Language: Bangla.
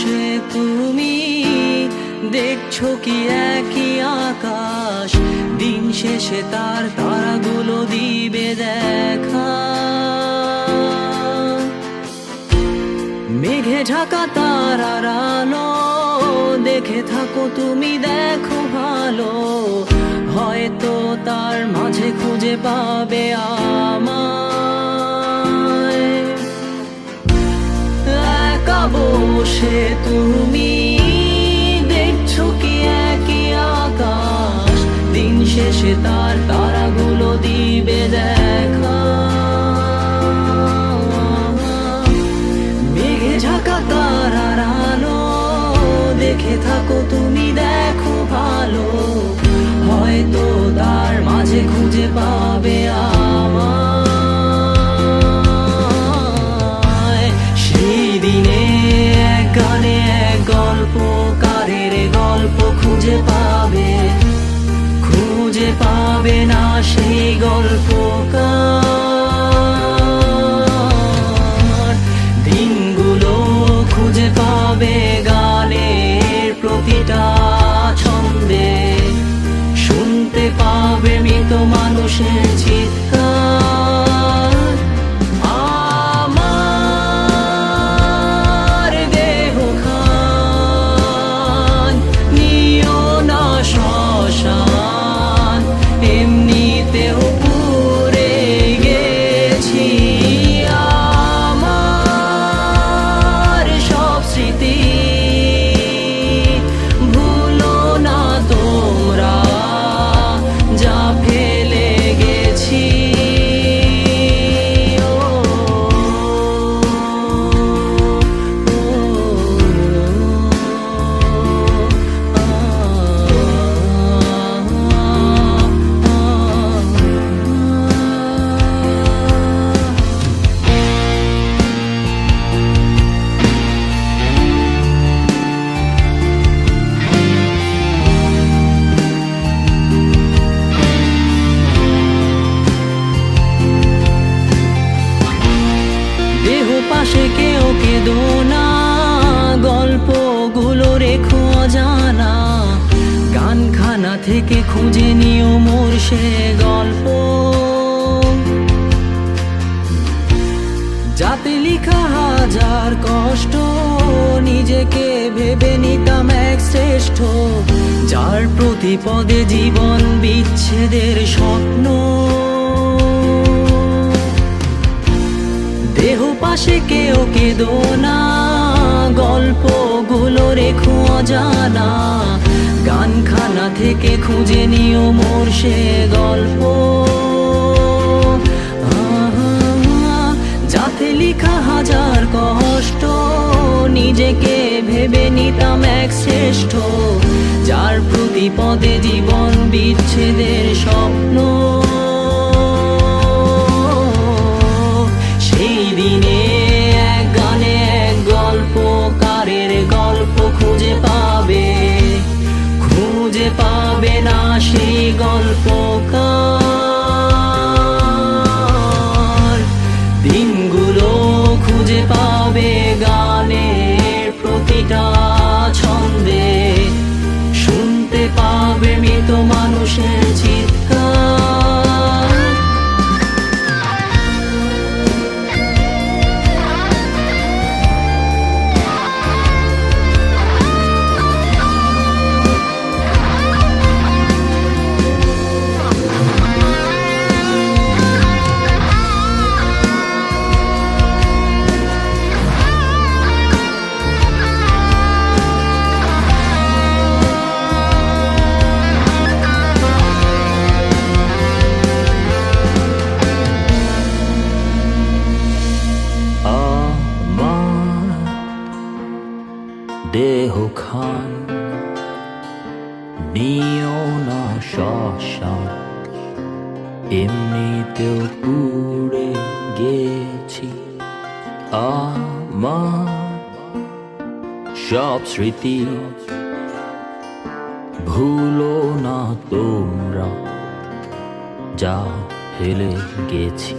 বসে তুমি দেখছো কি একই আকাশ, দিন শেষে তার তারাগুলো দিবে দেখা। মেঘে ঢাকা তারার আলো দেখে থাকো তুমি, দেখো ভালো, হয়তো তার মাঝে খুঁজে পাবে আমায়। একা বসে তুমি দেখছো কি একই আকাশ, দিন শেষে তার তারাগুলো দিবে দেখা। মেঘে ঢাকা তারার আলো দেখে থাকো তুমি, দেখো ভালো, হয়তো তার মাঝে খুঁজে পাবে আমায়। সেই দিনে এক গানে এক গল্পকারের গল্প খুঁজে পাবে, খুঁজে পাবে না সেই গল্পকার। দিনগুলো খুঁজে পাবে গানের প্রতিটা ছন্দে, শুনতে পাবে মৃত মানুষের চিৎকার। আমার দেহ খান নিও না শ্মশান, এমনিতেও পুড়ে গেছি। আমার সব স্মৃতি ভুলো না তোমরা, যা ফেলে গেছি। দেহ পাশে কেউ কেঁদো না, গল্পগুলো রেখো অজানা, গানখানা থেকে খুঁজে নিও মোর সে গল্প, যাতে লিখা হাজার কষ্ট নিজেকে ভেবে নিতাম এক শ্রেষ্ঠ, যার প্রতি পদে জীবন বিচ্ছেদের স্বপ্ন। দেহ পাশে কেউ কেঁদো না, গল্পগুলো রেখো অজানা, গানখানা থেকে খুঁজে নিও মোর সে গল্প, যাতে লিখা হাজার কষ্ট নিজেকে ভেবে নিতাম এক শ্রেষ্ঠ, যার প্রতি পদে জীবন বিচ্ছেদের স্বপ্ন। সেই দিনে এক গানে এক গল্পকারের গল্প খুঁজে পাবে, খুঁজে পাবে না সেই গল্পকার। দিনগুলো খুঁজে পাবে গানের প্রতিটা ছন্দে, শুনতে পাবে মৃত মানুষের চিৎকার। দেহ খান নিও না শ্মশান, এমনিতেও পুড়ে গেছি। আমার সব স্মৃতি ভুলো না তোমরা, যা ফেলে গেছি।